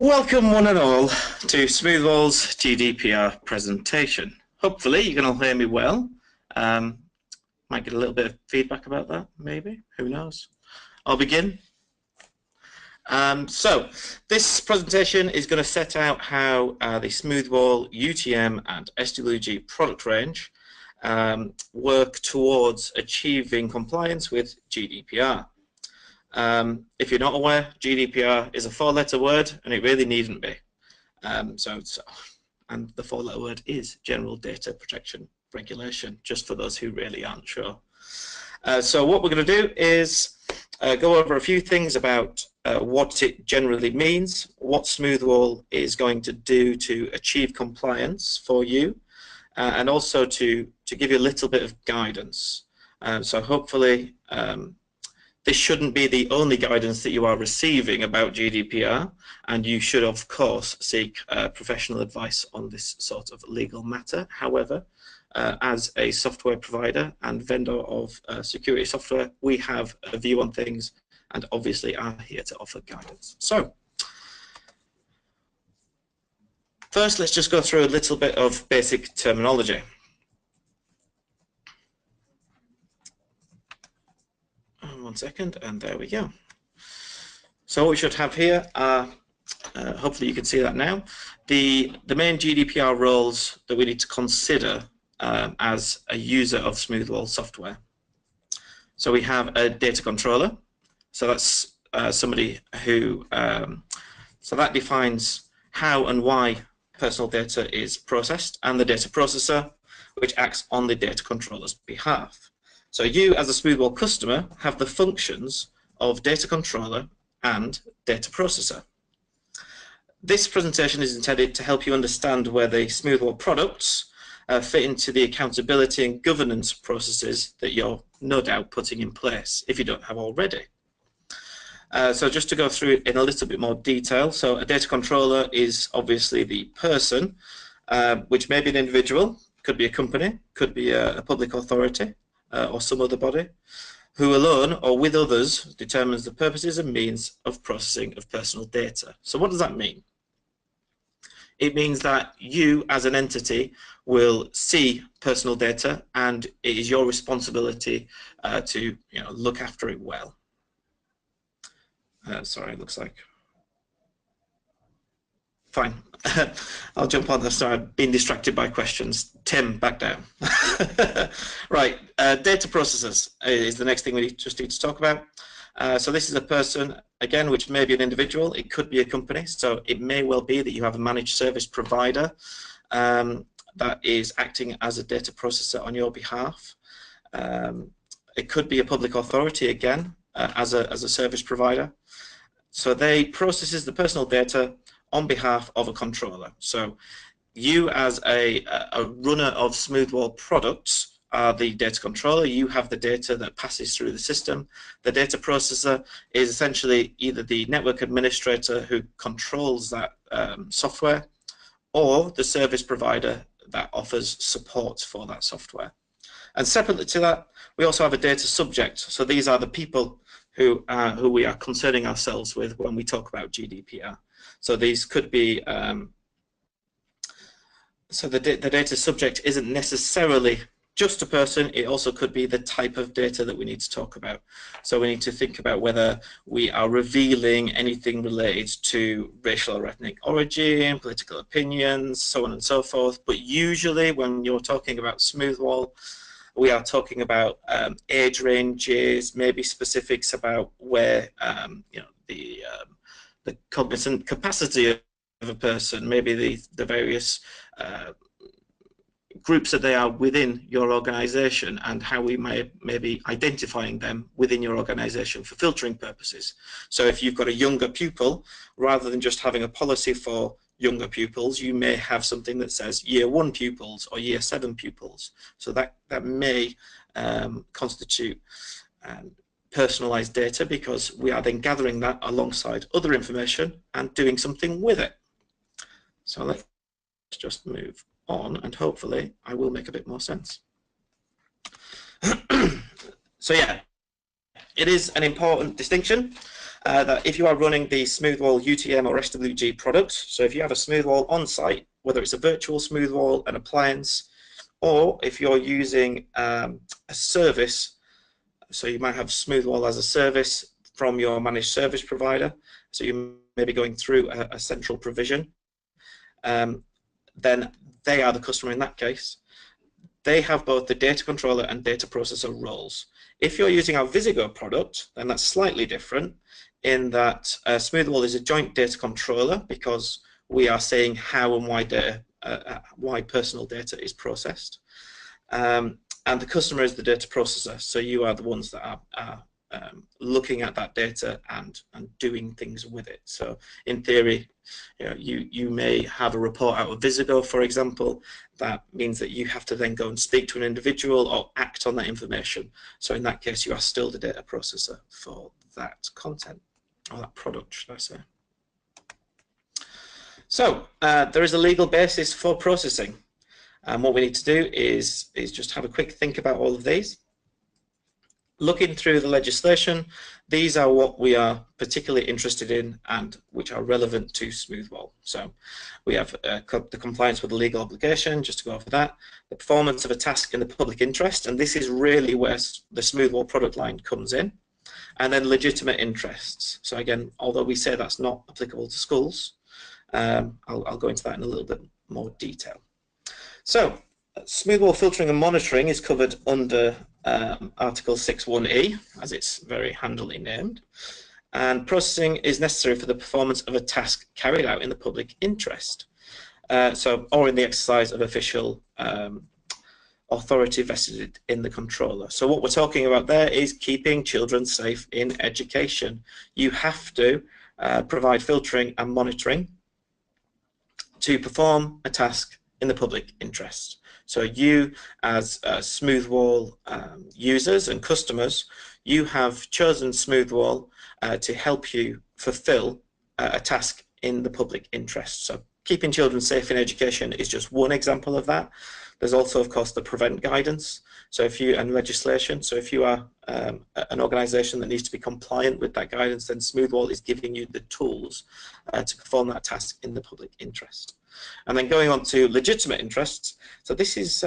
Welcome one and all to Smoothwall's GDPR presentation. Hopefully you can all hear me well. Might get a little bit of feedback about that, maybe, who knows. I'll begin. So this presentation is going to set out how the Smoothwall UTM and SWG product range work towards achieving compliance with GDPR. If you're not aware, GDPR is a four-letter word, and it really needn't be. And the four-letter word is General Data Protection Regulation, just for those who really aren't sure. So what we're going to do is go over a few things about what it generally means, what Smoothwall is going to do to achieve compliance for you, and also to give you a little bit of guidance. So hopefully this shouldn't be the only guidance that you are receiving about GDPR, and you should of course seek professional advice on this sort of legal matter. However, as a software provider and vendor of security software, we have a view on things and obviously are here to offer guidance. So first, let's just go through a little bit of basic terminology. One second, and there we go. So what we should have here are, hopefully you can see that now, the main GDPR roles that we need to consider as a user of Smoothwall software. So we have a data controller. So that's somebody who, so that defines how and why personal data is processed, and the data processor, which acts on the data controller's behalf. So you, as a Smoothwall customer, have the functions of data controller and data processor. This presentation is intended to help you understand where the Smoothwall products fit into the accountability and governance processes that you're no doubt putting in place, if you don't have already. So just to go through it in a little bit more detail, so a data controller is obviously the person, which may be an individual, could be a company, could be a public authority, or some other body, who alone or with others determines the purposes and means of processing of personal data. So what does that mean? It means that you as an entity will see personal data, and it is your responsibility to look after it well. Sorry, it looks like fine. I'll jump on this. Sorry, I've been distracted by questions. Tim, back down. Right, data processors is the next thing we just need to talk about. So this is a person, again, which may be an individual. It could be a company. So it may well be that you have a managed service provider that is acting as a data processor on your behalf. It could be a public authority, again, as a service provider. So they processes the personal data on behalf of a controller. So you as a runner of Smoothwall products are the data controller. You have the data that passes through the system. The data processor is essentially either the network administrator who controls that software, or the service provider that offers support for that software. And separately to that, we also have a data subject. So these are the people who we are concerning ourselves with when we talk about GDPR. So these could be, so the data subject isn't necessarily just a person, it also could be the type of data that we need to talk about. So we need to think about whether we are revealing anything related to racial or ethnic origin, political opinions, so on and so forth. But usually when you're talking about Smoothwall, we are talking about age ranges, maybe specifics about where the cognizant capacity of a person, maybe the various groups that they are within your organization, and how we may be identifying them within your organization for filtering purposes. So if you've got a younger pupil, rather than just having a policy for younger pupils, you may have something that says year 1 pupils or year 7 pupils. So that may constitute personalized data, because we are then gathering that alongside other information and doing something with it. So let's just move on, and hopefully I will make a bit more sense. So yeah, it is an important distinction. that if you are running the Smoothwall UTM or SWG products, so if you have a Smoothwall on site, whether it's a virtual Smoothwall, an appliance, or if you're using a service, so you might have Smoothwall as a service from your managed service provider, so you may be going through a central provision, then they are the customer in that case. They have both the data controller and data processor roles. If you're using our Visigo product, then that's slightly different in that Smoothwall is a joint data controller because we are saying how and why personal data is processed. And the customer is the data processor, so you are the ones that are looking at that data and doing things with it. So in theory, you may have a report out of Visigo, for example. That means that you have to then go and speak to an individual or act on that information. So in that case, you are still the data processor for that content, or that product, should I say. So there is a legal basis for processing. And what we need to do is just have a quick think about all of these. Looking through the legislation, these are what we are particularly interested in and which are relevant to Smoothwall. So we have the compliance with the legal obligation, just to go over that, the performance of a task in the public interest, and this is really where the Smoothwall product line comes in, and then legitimate interests. So again, although we say that's not applicable to schools, I'll go into that in a little bit more detail. So Smoothwall filtering and monitoring is covered under Article 6.1e, as it's very handily named, and processing is necessary for the performance of a task carried out in the public interest, or in the exercise of official authority vested in the controller. So what we're talking about there is keeping children safe in education. You have to provide filtering and monitoring to perform a task in the public interest. So you, as Smoothwall users and customers, you have chosen Smoothwall to help you fulfill a task in the public interest. So keeping children safe in education is just one example of that. There's also, of course, the prevent guidance. So and legislation. So if you are an organisation that needs to be compliant with that guidance, then Smoothwall is giving you the tools to perform that task in the public interest. And then going on to legitimate interests. So this is,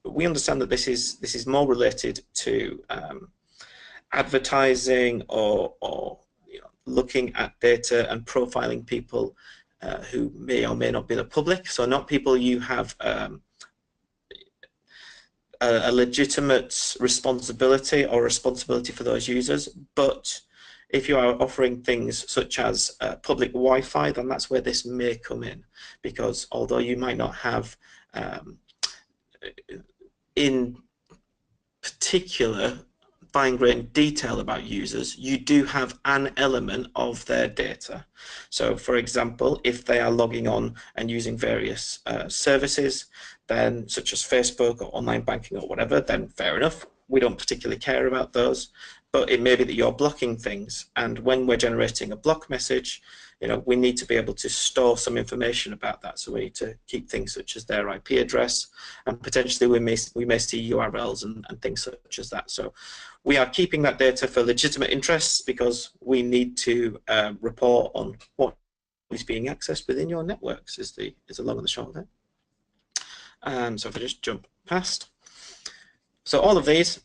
we understand that this is more related to advertising or looking at data and profiling people who may or may not be the public. So not people you have a legitimate responsibility or responsibility for those users, but if you are offering things such as public Wi-Fi, then that's where this may come in, because although you might not have in particular fine-grained detail about users, you do have an element of their data. So for example, if they are logging on and using various services, then such as Facebook or online banking or whatever, then fair enough, we don't particularly care about those. But it may be that you're blocking things, and when we're generating a block message, we need to be able to store some information about that. So we need to keep things such as their IP address, and potentially we may see URLs and things such as that. So we are keeping that data for legitimate interests because we need to report on what is being accessed within your networks. Is the long and the short of it. So if I just jump past, so all of these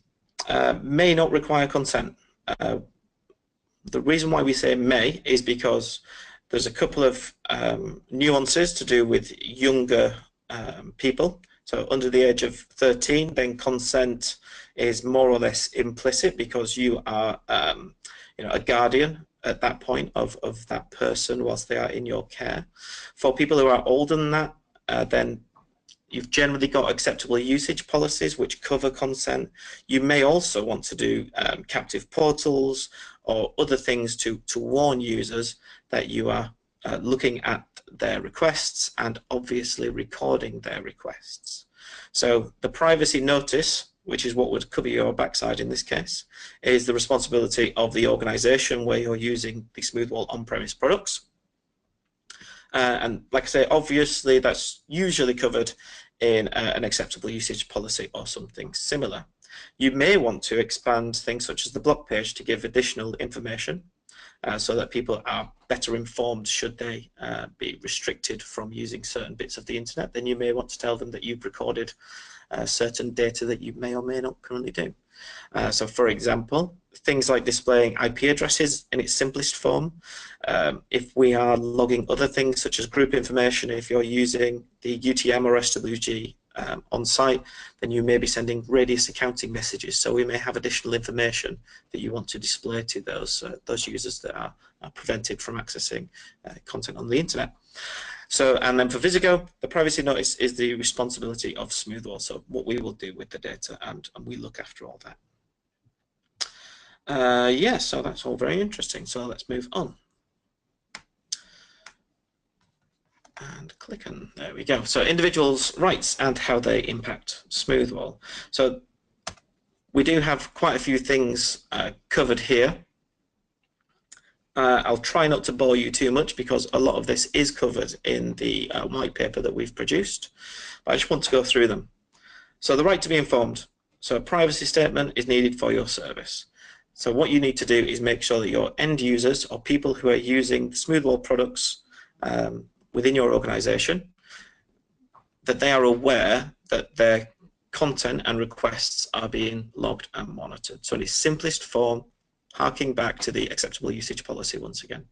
may not require consent. The reason why we say may is because there's a couple of nuances to do with younger people. So under the age of 13, then consent is more or less implicit because you are a guardian at that point of that person whilst they are in your care. For people who are older than that, then you've generally got acceptable usage policies which cover consent. You may also want to do captive portals or other things to warn users that you are looking at their requests and obviously recording their requests. So the privacy notice, which is what would cover your backside in this case, is the responsibility of the organization where you're using the Smoothwall on-premise products. And like I say, obviously that's usually covered in an acceptable usage policy or something similar. You may want to expand things such as the block page to give additional information. so that people are better informed should they be restricted from using certain bits of the internet. Then you may want to tell them that you've recorded certain data that you may or may not currently do. So for example, things like displaying IP addresses in its simplest form. If we are logging other things such as group information, if you're using the UTM or SWG on site, then you may be sending radius accounting messages. So we may have additional information that you want to display to those users that are prevented from accessing content on the internet. So, and then for Visigo, the privacy notice is the responsibility of Smoothwall. So what we will do with the data, and we look after all that. Yeah, so that's all very interesting. So let's move on. And click on, there we go. So individuals' rights and how they impact Smoothwall. So we do have quite a few things covered here. I'll try not to bore you too much because a lot of this is covered in the white paper that we've produced, but I just want to go through them. So the right to be informed. So a privacy statement is needed for your service. So what you need to do is make sure that your end users or people who are using Smoothwall products within your organization, that they are aware that their content and requests are being logged and monitored. So in its simplest form, harking back to the acceptable usage policy once again.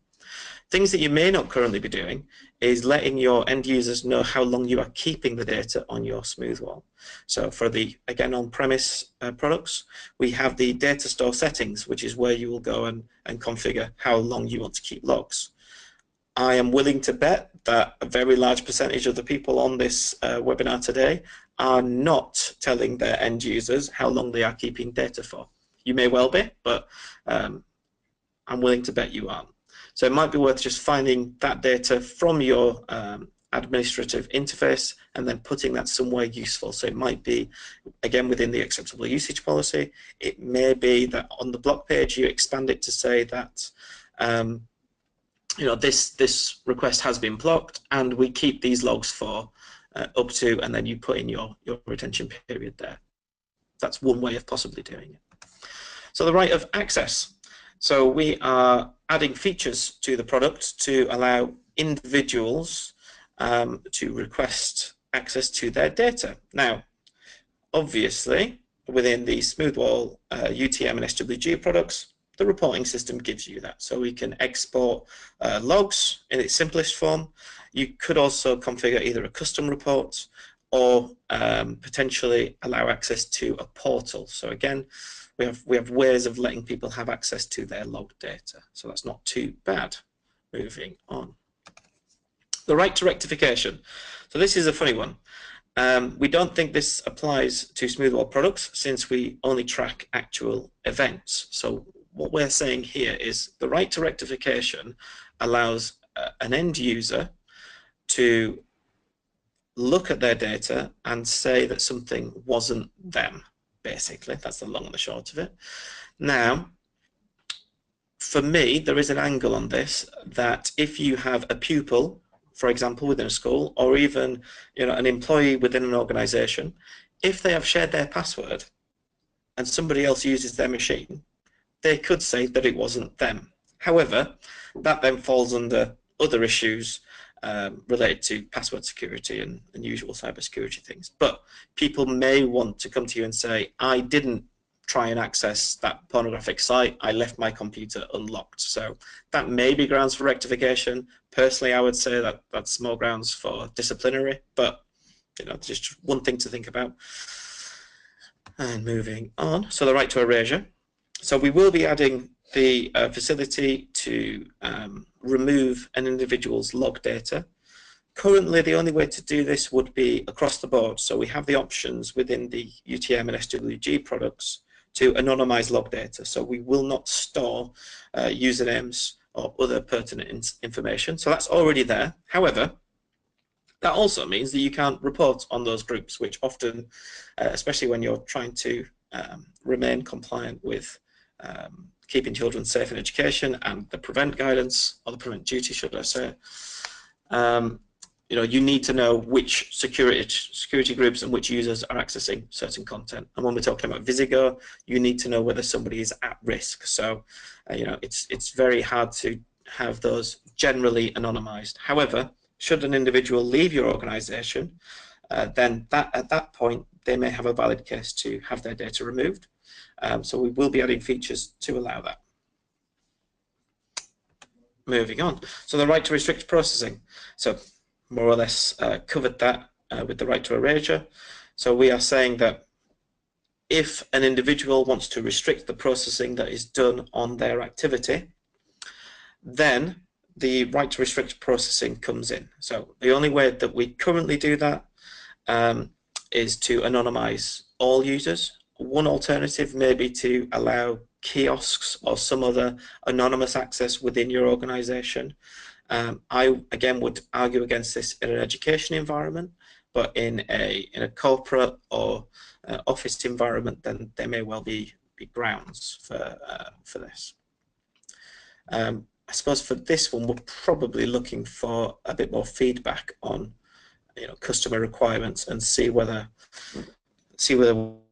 Things that you may not currently be doing is letting your end users know how long you are keeping the data on your Smoothwall. So for the, again, on-premise products, we have the data store settings, which is where you will go and configure how long you want to keep logs. I am willing to bet that a very large percentage of the people on this webinar today are not telling their end users how long they are keeping data for. You may well be, but I'm willing to bet you aren't. So it might be worth just finding that data from your administrative interface and then putting that somewhere useful. So it might be, again, within the acceptable usage policy. It may be that on the block page you expand it to say that you know, this request has been blocked and we keep these logs for up to, and then you put in your retention period there. That's one way of possibly doing it. So the right of access. So we are adding features to the product to allow individuals to request access to their data. Now, obviously, within the Smoothwall UTM and SWG products, the reporting system gives you that. So we can export logs in its simplest form. You could also configure either a custom report or potentially allow access to a portal. So again, we have ways of letting people have access to their log data. So that's not too bad. Moving on. The right to rectification. So this is a funny one. We don't think this applies to Smoothwall products since we only track actual events. So what we're saying here is the right to rectification allows an end user to look at their data and say that something wasn't them, basically. That's the long and the short of it. Now, for me, there is an angle on this that if you have a pupil, for example, within a school, or even an employee within an organization, if they have shared their password and somebody else uses their machine, they could say that it wasn't them. However, that then falls under other issues related to password security and usual cybersecurity things. But people may want to come to you and say, I didn't try and access that pornographic site, I left my computer unlocked. So that may be grounds for rectification. Personally, I would say that that's more grounds for disciplinary, but just one thing to think about. And moving on, so the right to erasure. So we will be adding the facility to remove an individual's log data. Currently, the only way to do this would be across the board. So we have the options within the UTM and SWG products to anonymize log data. So we will not store usernames or other pertinent information. So that's already there. However, that also means that you can't report on those groups, which often, especially when you're trying to remain compliant with keeping children safe in education and the prevent guidance, or the prevent duty, should I say, you need to know which security groups and which users are accessing certain content. And when we're talking about Visigo, you need to know whether somebody is at risk. So, it's very hard to have those generally anonymized. However, should an individual leave your organization, then at that point, they may have a valid case to have their data removed. So we will be adding features to allow that. Moving on. So the right to restrict processing. So more or less covered that with the right to erasure. So we are saying that if an individual wants to restrict the processing that is done on their activity, then the right to restrict processing comes in. So the only way that we currently do that is to anonymize all users. One alternative may be to allow kiosks or some other anonymous access within your organization. I again would argue against this in an education environment, but in a corporate or office environment, then there may well be grounds for this. I suppose for this one, we're probably looking for a bit more feedback on customer requirements and see whether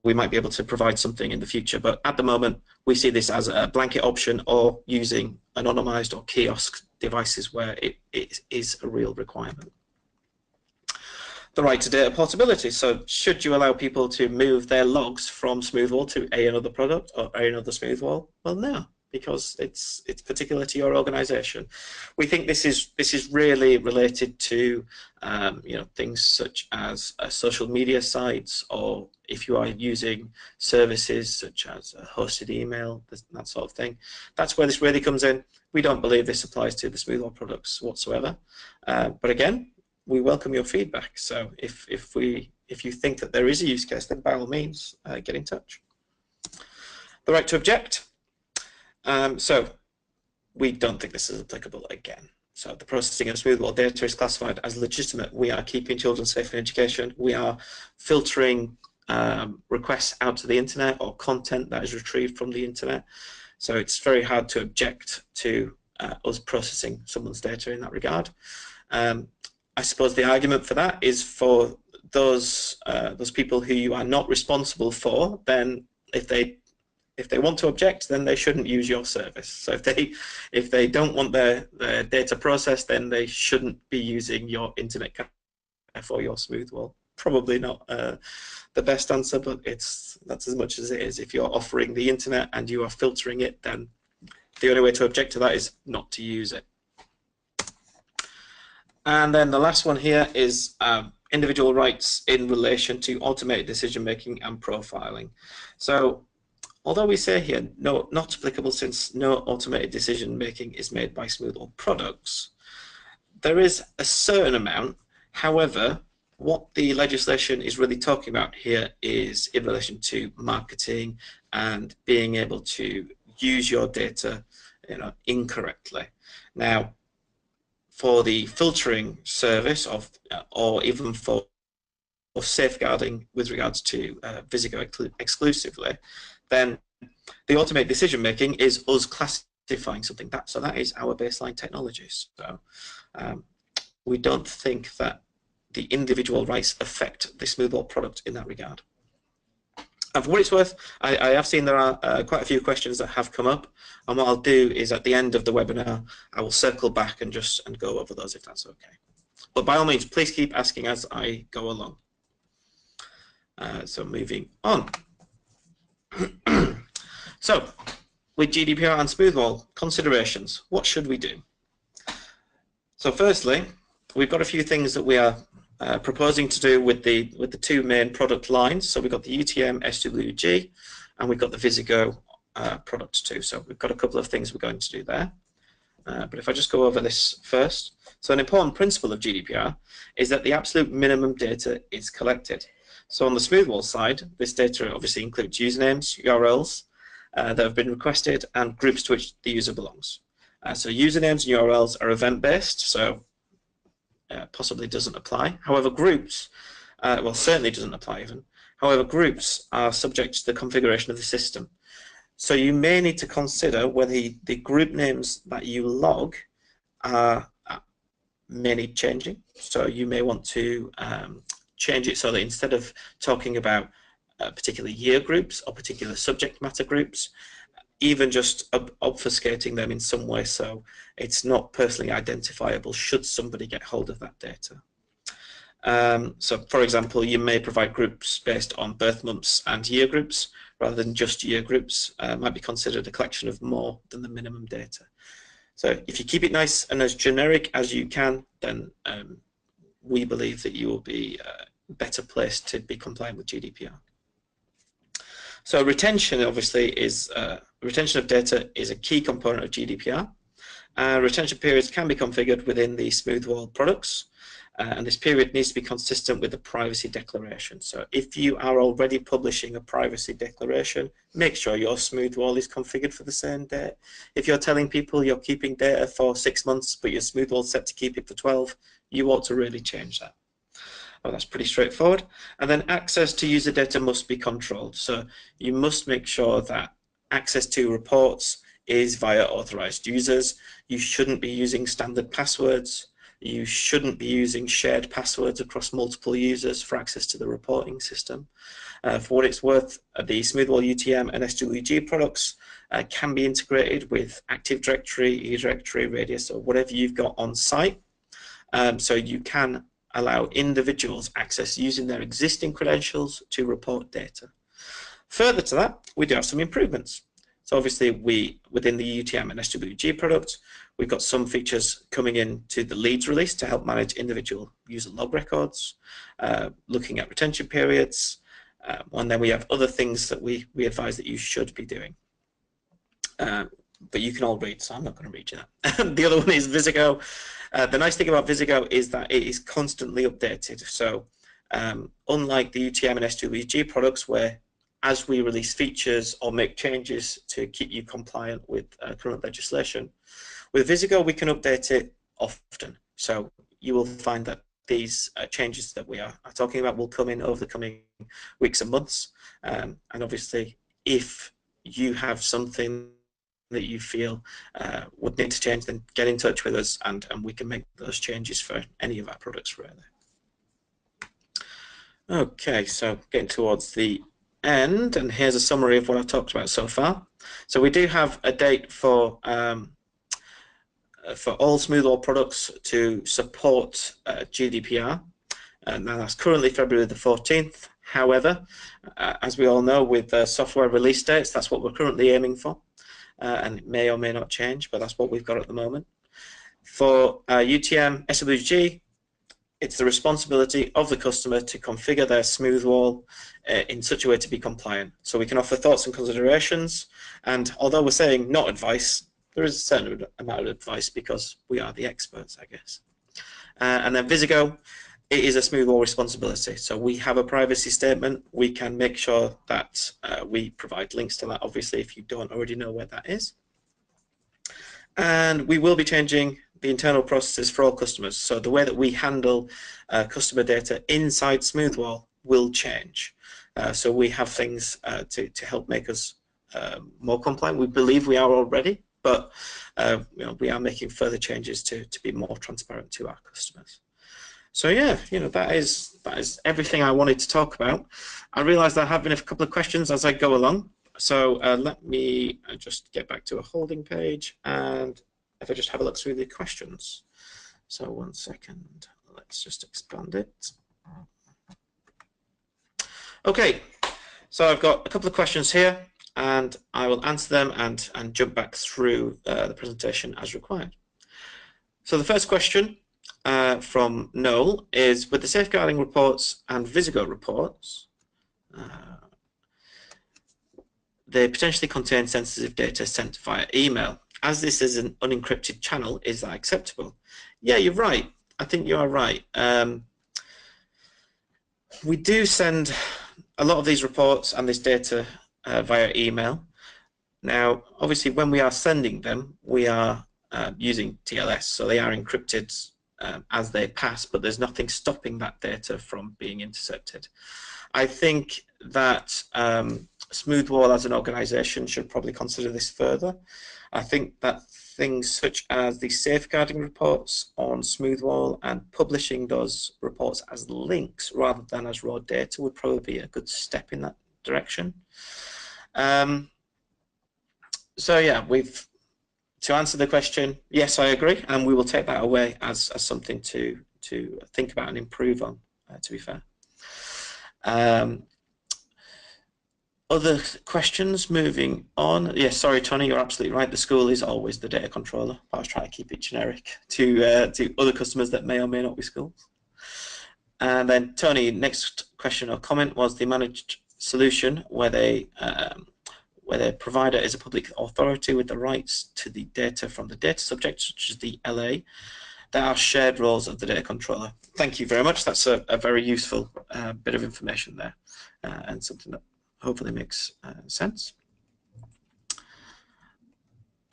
we might be able to provide something in the future. But at the moment, we see this as a blanket option or using anonymized or kiosk devices where it is a real requirement. The right to data portability. So should you allow people to move their logs from Smoothwall to another product or another Smoothwall? Well, no, because it's particular to your organization. We think this is really related to things such as social media sites, or if you are using services such as hosted email, that sort of thing. That's where this really comes in. We don't believe this applies to the Smoothwall products whatsoever. But again, we welcome your feedback. So if you think that there is a use case, then by all means get in touch. The right to object. So we don't think this is applicable again. So the processing of Smoothwall data is classified as legitimate. We are keeping children safe in education. We are filtering requests out to the internet or content that is retrieved from the internet. So it's very hard to object to us processing someone's data in that regard. I suppose the argument for that is for those people who you are not responsible for. Then if they want to object, then they shouldn't use your service. So if they don't want their data processed, then they shouldn't be using your internet for your Smoothwall. Probably not the best answer, but that's as much as it is. If you're offering the internet and you are filtering it, then the only way to object to that is not to use it. And then the last one here is individual rights in relation to automated decision making and profiling. So although we say here not applicable since no automated decision making is made by Smoothwall products, there is a certain amount. However, what the legislation is really talking about here is in relation to marketing and being able to use your data incorrectly. Now, for the filtering service or even for safeguarding with regards to Visigo exclusively, then the automated decision making is us classifying something. So that is our baseline technology. So we don't think that the individual rights affect the Smoothwall product in that regard. And for what it's worth, I have seen there are quite a few questions that have come up, and what I'll do is at the end of the webinar, I will circle back and go over those if that's okay. But by all means, please keep asking as I go along. So moving on. So with GDPR and Smoothwall considerations, what should we do? So firstly, we've got a few things that we are proposing to do with the two main product lines. So we've got the UTM SWG and we've got the Visigo products too. So we've got a couple of things we're going to do there. But if I just go over this first. So an important principle of GDPR is that the absolute minimum data is collected. So on the Smoothwall side, this data obviously includes usernames, URLs that have been requested and groups to which the user belongs. So usernames and URLs are event-based, so possibly doesn't apply. However, groups, well, certainly doesn't apply even. However, groups are subject to the configuration of the system. So you may need to consider whether the group names that you log are may need changing. So you may want to change it so that instead of talking about particular year groups or particular subject matter groups, even just obfuscating them in some way so it's not personally identifiable should somebody get hold of that data. So for example, you may provide groups based on birth months and year groups rather than just year groups. Might be considered a collection of more than the minimum data. So if you keep it nice and as generic as you can, then we believe that you will be better placed to be compliant with GDPR. So retention obviously is, retention of data is a key component of GDPR. Retention periods can be configured within the Smoothwall products. And this period needs to be consistent with the privacy declaration. So if you are already publishing a privacy declaration, make sure your Smoothwall is configured for the same date. If you're telling people you're keeping data for 6 months, but your Smoothwall is set to keep it for 12, you ought to really change that. Well, that's pretty straightforward. And then access to user data must be controlled. So you must make sure that access to reports is via authorized users. You shouldn't be using standard passwords. You shouldn't be using shared passwords across multiple users for access to the reporting system. For what it's worth, the Smoothwall UTM and SWG products can be integrated with Active Directory, eDirectory, Radius, or whatever you've got on site. So you can allow individuals access using their existing credentials to report data. Further to that, we do have some improvements. So obviously within the UTM and SWG product, we've got some features coming into the leads release to help manage individual user log records, looking at retention periods, and then we have other things that we advise that you should be doing. But you can all read, so I'm not going to read you that. The other one is Visigo. The nice thing about Visigo is that it is constantly updated. So unlike the UTM and SWG products, where as we release features or make changes to keep you compliant with current legislation, with Visigo we can update it often. So you will find that these changes that we are talking about will come in over the coming weeks and months. And obviously, if you have something that you feel would need to change, then get in touch with us and we can make those changes for any of our products really. Okay, so getting towards the end, and here's a summary of what I've talked about so far. So we do have a date for all Smoothwall products to support GDPR. Now that's currently February the 14th. However, as we all know, with software release dates, that's what we're currently aiming for. And it may or may not change, but that's what we've got at the moment. For UTM, SWG, it's the responsibility of the customer to configure their Smoothwall in such a way to be compliant. So we can offer thoughts and considerations, and although we're saying not advice, there is a certain amount of advice because we are the experts, I guess. And then Visigo, it is a Smoothwall responsibility. So we have a privacy statement. We can make sure that we provide links to that, obviously, if you don't already know where that is. And we will be changing the internal processes for all customers. So the way that we handle customer data inside Smoothwall will change. So we have things to help make us more compliant. We believe we are already, but you know, we are making further changes to be more transparent to our customers. So yeah, you know, that is everything I wanted to talk about. I realized there have been a couple of questions as I go along. So let me just get back to a holding page, and if I just have a look through the questions. So 1 second, let's just expand it. Okay, so I've got a couple of questions here, and I will answer them and jump back through the presentation as required. So the first question from Noel is, with the safeguarding reports and Visigo reports, they potentially contain sensitive data sent via email. As this is an unencrypted channel, is that acceptable? Yeah, you're right. I think you are right. We do send a lot of these reports and this data via email. Now, obviously, when we are sending them, we are using TLS, so they are encrypted as they pass, but there's nothing stopping that data from being intercepted. I think that Smoothwall as an organization should probably consider this further. I think that things such as the safeguarding reports on Smoothwall and publishing those reports as links rather than as raw data would probably be a good step in that direction. So yeah, to answer the question, yes, I agree, and we will take that away as something to think about and improve on, to be fair. Other questions, moving on. Yes, sorry, Tony, you're absolutely right. The school is always the data controller. I was trying to keep it generic to other customers that may or may not be schools. And then, Tony, next question or comment was the managed solution where the provider is a public authority with the rights to the data from the data subject, such as the LA. There are shared roles of the data controller. Thank you very much. That's a very useful bit of information there, and something that hopefully makes sense.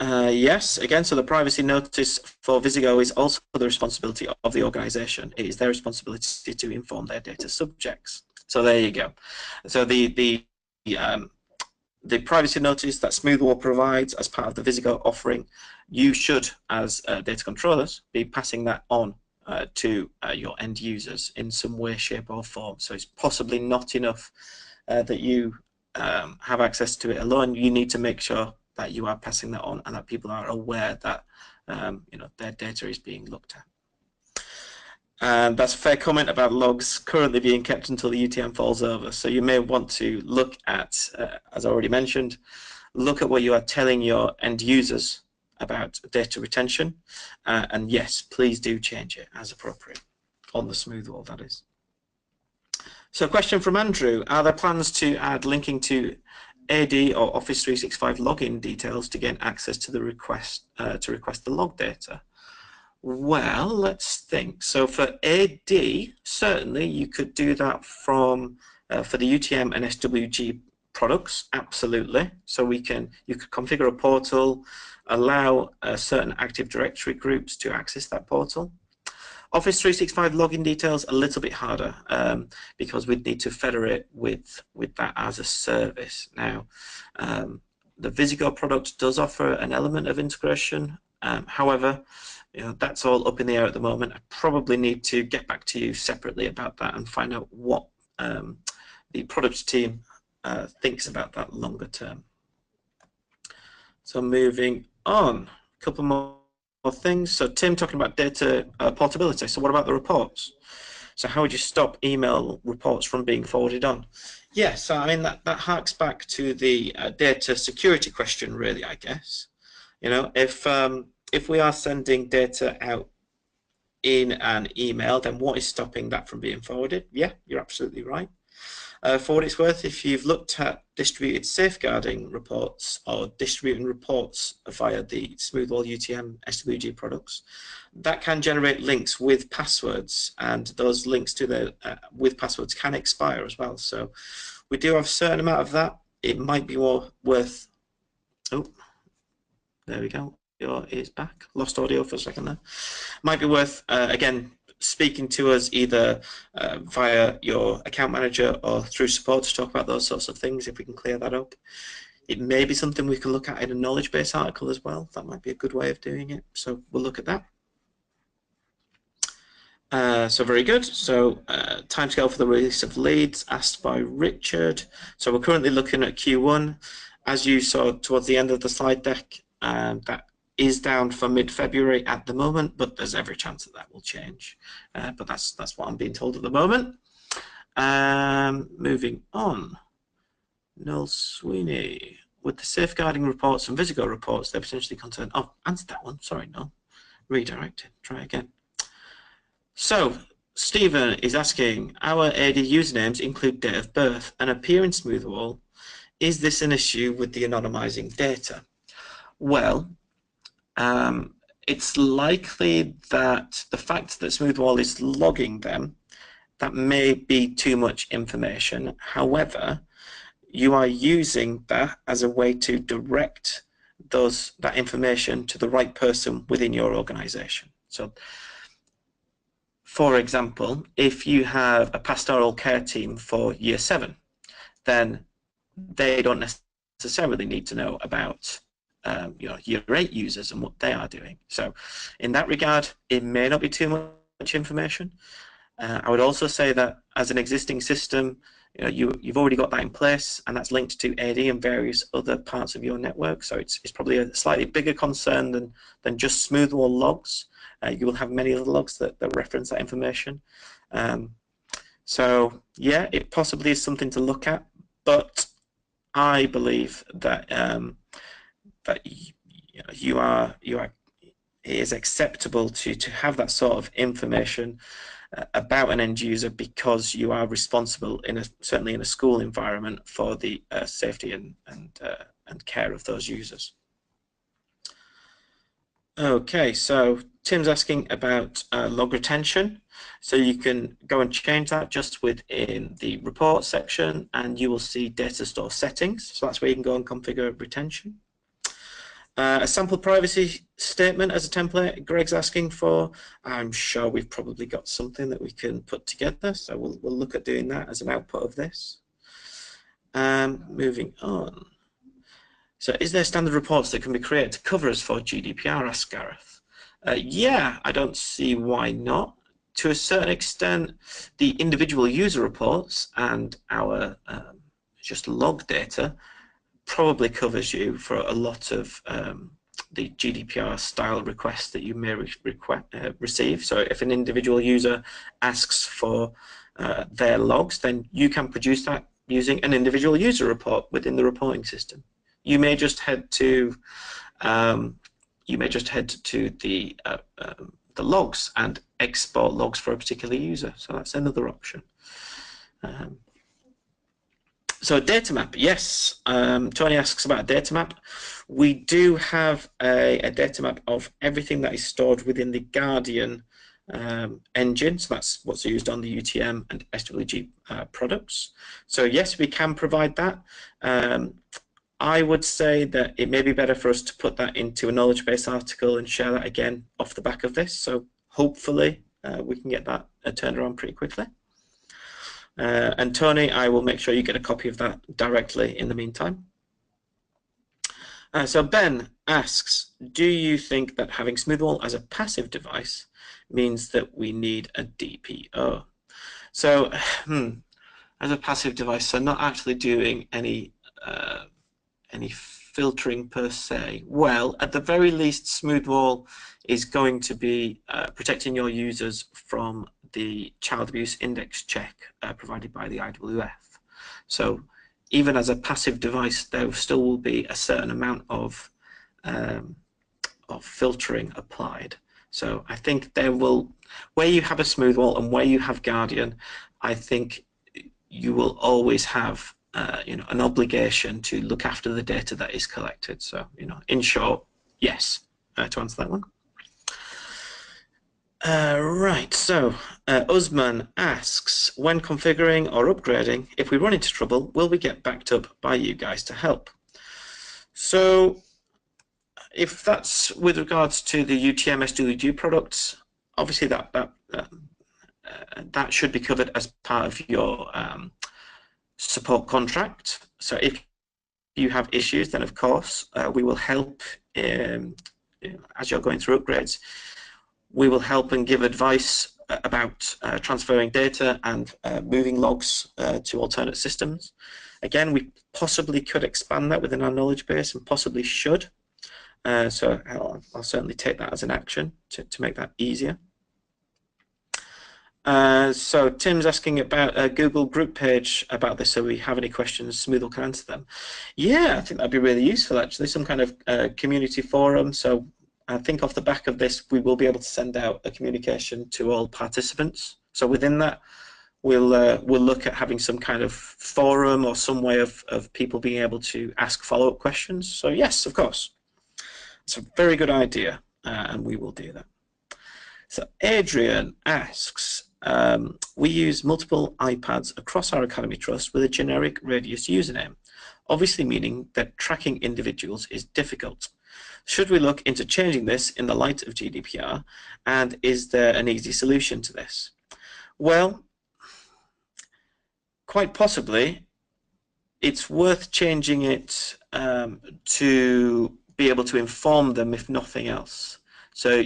Yes, again, so the privacy notice for Visigo is also the responsibility of the organization. It is their responsibility to inform their data subjects. So there you go. So the privacy notice that Smoothwall provides as part of the Visigo offering, you should, as data controllers, be passing that on to your end users in some way, shape or form. So it's possibly not enough that you have access to it alone. You need to make sure that you are passing that on and that people are aware that their data is being looked at. And that's a fair comment about logs currently being kept until the UTM falls over. So you may want to look at, as I already mentioned, look at what you are telling your end users about data retention. And yes, please do change it as appropriate on the Smoothwall, that is. So a question from Andrew, are there plans to add linking to AD or Office 365 login details to gain access to the request to request the log data? Well, let's think. So for AD, certainly you could do that from for the UTM and SWG products, absolutely. So you could configure a portal, allow certain Active Directory groups to access that portal. Office 365 login details a little bit harder because we'd need to federate with that as a service. Now, the Visigo product does offer an element of integration. However, that's all up in the air at the moment. I probably need to get back to you separately about that and find out what the product team thinks about that longer term. So moving on, a couple more things. So Tim talking about data portability. So what about the reports? So how would you stop email reports from being forwarded on? Yes, so I mean that harks back to the data security question, really, I guess. If we are sending data out in an email, then what is stopping that from being forwarded? Yeah, you're absolutely right. For what it's worth, if you've looked at distributed safeguarding reports or distributing reports via the Smoothwall UTM SWG products, that can generate links with passwords, and those links to the with passwords can expire as well. So we do have a certain amount of that. It might be more worth. Oh, there we go. It's back. Lost audio for a second there. Might be worth again speaking to us either via your account manager or through support to talk about those sorts of things if we can clear that up. It may be something we can look at in a knowledge base article as well. That might be a good way of doing it. So we'll look at that. So very good. So timescale for the release of leads asked by Richard. So we're currently looking at Q1. As you saw towards the end of the slide deck, that is down for mid-February at the moment, but there's every chance that will change. But that's what I'm being told at the moment. Moving on. Noel Sweeney. With the safeguarding reports and Visigo reports, they're potentially concerned. Oh, answered that one. Sorry, Noel. Redirected. Try again. So, Stephen is asking, our AD usernames include date of birth and appear in Smoothwall. Is this an issue with the anonymizing data? Well, it's likely that the fact that Smoothwall is logging them, that may be too much information. However, you are using that as a way to direct that information to the right person within your organization. So, for example, if you have a pastoral care team for year 7, then they don't necessarily need to know about your 8 users and what they are doing. So in that regard, it may not be too much information. I would also say that as an existing system, you've already got that in place, and that's linked to AD and various other parts of your network. So it's probably a slightly bigger concern than just Smoothwall logs. You will have many other logs that reference that information. So yeah, it possibly is something to look at, but I believe that that it is acceptable to have that sort of information about an end user, because you are responsible certainly in a school environment for the safety and care of those users. Okay, so Tim's asking about log retention. So you can go and change that just within the report section, and you will see data store settings. So that's where you can go and configure retention. A sample privacy statement as a template, Greg's asking for. I'm sure we've probably got something that we can put together, so we'll look at doing that as an output of this. Moving on. So is there standard reports that can be created to cover us for GDPR, asks Gareth. Yeah, I don't see why not. To a certain extent, the individual user reports and our just log data probably covers you for a lot of the GDPR style requests that you may receive. So if an individual user asks for their logs, then you can produce that using an individual user report within the reporting system. You may just head to the logs and export logs for a particular user. So that's another option. So a data map, yes. Tony asks about a data map. We do have a data map of everything that is stored within the Guardian engine. So that's what's used on the UTM and SWG products. So yes, we can provide that. I would say that it may be better for us to put that into a knowledge base article and share that again off the back of this. So hopefully we can get that turned around pretty quickly. And Tony, I will make sure you get a copy of that directly in the meantime. So Ben asks, do you think that having Smoothwall as a passive device means that we need a DPO? So as a passive device, so not actually doing any filtering per se. Well, at the very least, Smoothwall is going to be protecting your users from the child abuse index check provided by the IWF. So even as a passive device, there still will be a certain amount of filtering applied. So I think there will, where you have a Smoothwall and where you have Guardian, I think you will always have an obligation to look after the data that is collected. So in short, yes, to answer that one. Right, so Usman asks, when configuring or upgrading, if we run into trouble, will we get backed up by you guys to help? So if that's with regards to the UTM SWG products, obviously that should be covered as part of your support contract. So if you have issues, then of course we will help as you're going through upgrades. We will help and give advice about transferring data and moving logs to alternate systems. Again, we possibly could expand that within our knowledge base, and possibly should. So I'll certainly take that as an action to make that easier. So Tim's asking about a Google group page about this, so we have any questions, Smoothwall can answer them. Yeah, I think that'd be really useful actually, some kind of community forum. So I think off the back of this, we will be able to send out a communication to all participants. So within that, we'll look at having some kind of forum or some way of people being able to ask follow-up questions. So yes, of course, it's a very good idea, and we will do that. So Adrian asks, we use multiple iPads across our Academy Trust with a generic Radius username, obviously meaning that tracking individuals is difficult. Should we look into changing this in the light of GDPR, and is there an easy solution to this? Well, quite possibly, it's worth changing it to be able to inform them if nothing else. So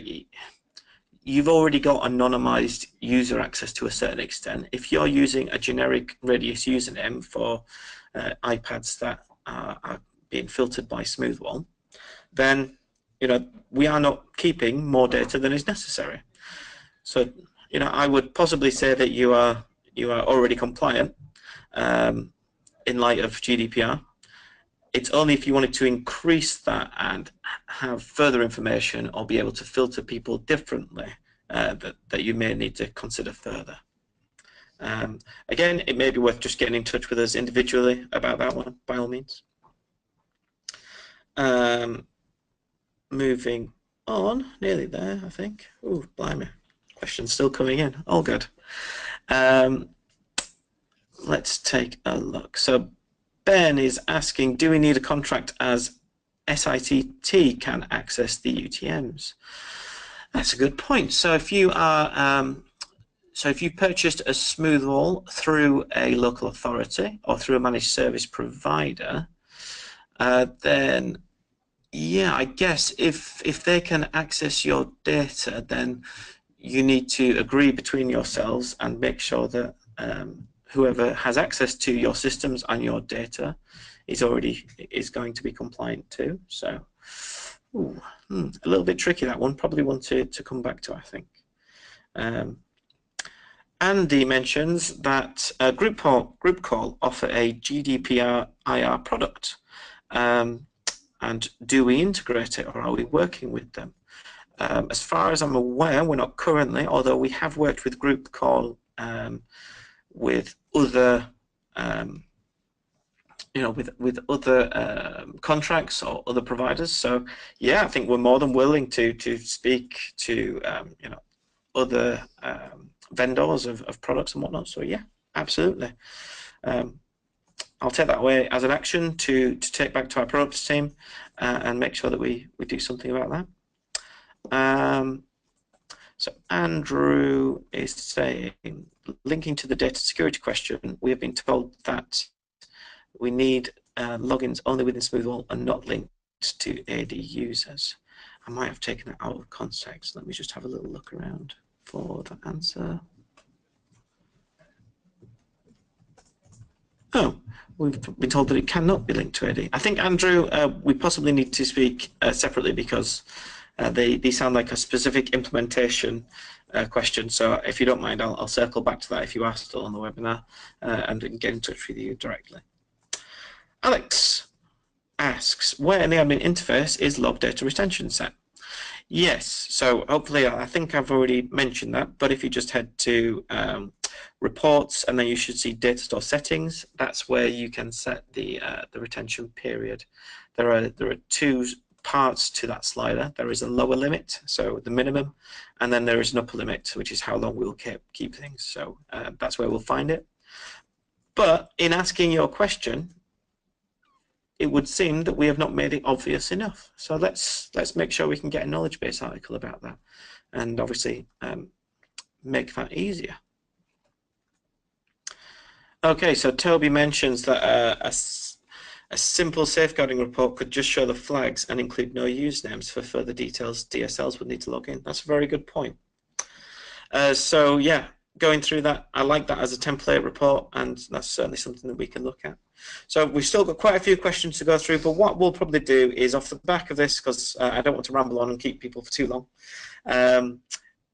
you've already got anonymized user access to a certain extent. If you're using a generic Radius username for iPads that are being filtered by Smoothwall, then we are not keeping more data than is necessary. So I would possibly say that you are already compliant in light of GDPR. It's only if you wanted to increase that and have further information or be able to filter people differently that you may need to consider further. Again, it may be worth just getting in touch with us individually about that one, by all means. Moving on, nearly there, I think. Oh, blimey. Questions still coming in. All good. Let's take a look. So Ben is asking, do we need a contract as SITT can access the UTMs? That's a good point. So if you are, if you purchased a Smoothwall through a local authority or through a managed service provider, then yeah, I guess if they can access your data, then you need to agree between yourselves and make sure that whoever has access to your systems and your data is going to be compliant too. So a little bit tricky, that one. Probably one to come back to, I think. Andy mentions that Group Call offer a GDPR IR product. And do we integrate it, or are we working with them? As far as I'm aware, we're not currently, although we have worked with Group Call with other, with other contracts or other providers. So yeah, I think we're more than willing to speak to other vendors of products and whatnot. So yeah, absolutely. I'll take that away as an action to take back to our products team and make sure that we do something about that. So Andrew is saying, linking to the data security question, we have been told that we need logins only within Smoothwall and not linked to AD users. I might have taken it out of context. Let me just have a little look around for the answer. Oh, we've been told that it cannot be linked to AD. I think, Andrew, we possibly need to speak separately because they sound like a specific implementation question. So if you don't mind, I'll circle back to that if you are still on the webinar and get in touch with you directly. Alex asks, where in the admin interface is log data retention set? Yes, so hopefully, I think I've already mentioned that, but if you just head to reports and then you should see data store settings, that's where you can set the retention period. There are two parts to that slider. There is a lower limit, so the minimum, and then there is an upper limit, which is how long we'll keep things. So that's where we'll find it. But in asking your question, it would seem that we have not made it obvious enough. So let's make sure we can get a knowledge base article about that, and obviously make that easier. Okay, so Toby mentions that a simple safeguarding report could just show the flags and include no usernames. For further details, DSLs would need to log in. That's a very good point. So yeah, going through that, I like that as a template report, and that's certainly something that we can look at. So we've still got quite a few questions to go through, but what we'll probably do is, off the back of this, because I don't want to ramble on and keep people for too long,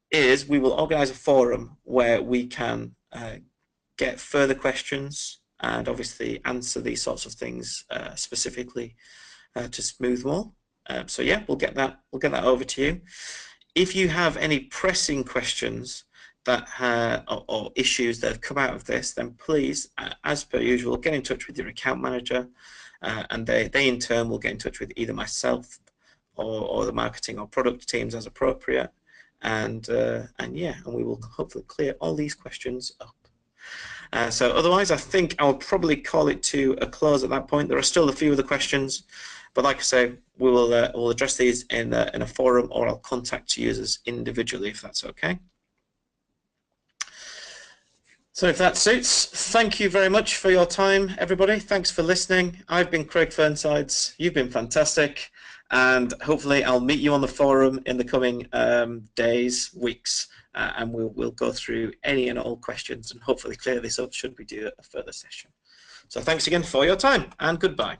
is we will organise a forum where we can get further questions and obviously answer these sorts of things specifically to Smoothwall. So yeah, we'll get that over to you. If you have any pressing questions that or issues that have come out of this, then please, as per usual, get in touch with your account manager, and they in turn will get in touch with either myself or the marketing or product teams as appropriate, and we will hopefully clear all these questions up. So otherwise, I think I'll probably call it to a close at that point. There are still a few other questions, but like I say, we'll address these in a forum, or I'll contact users individually if that's okay. So if that suits, thank you very much for your time, everybody. Thanks for listening. I've been Craig Fearnsides. You've been fantastic. and hopefully I'll meet you on the forum in the coming days, weeks, and we'll go through any and all questions and hopefully clear this up should we do a further session. So thanks again for your time, and goodbye.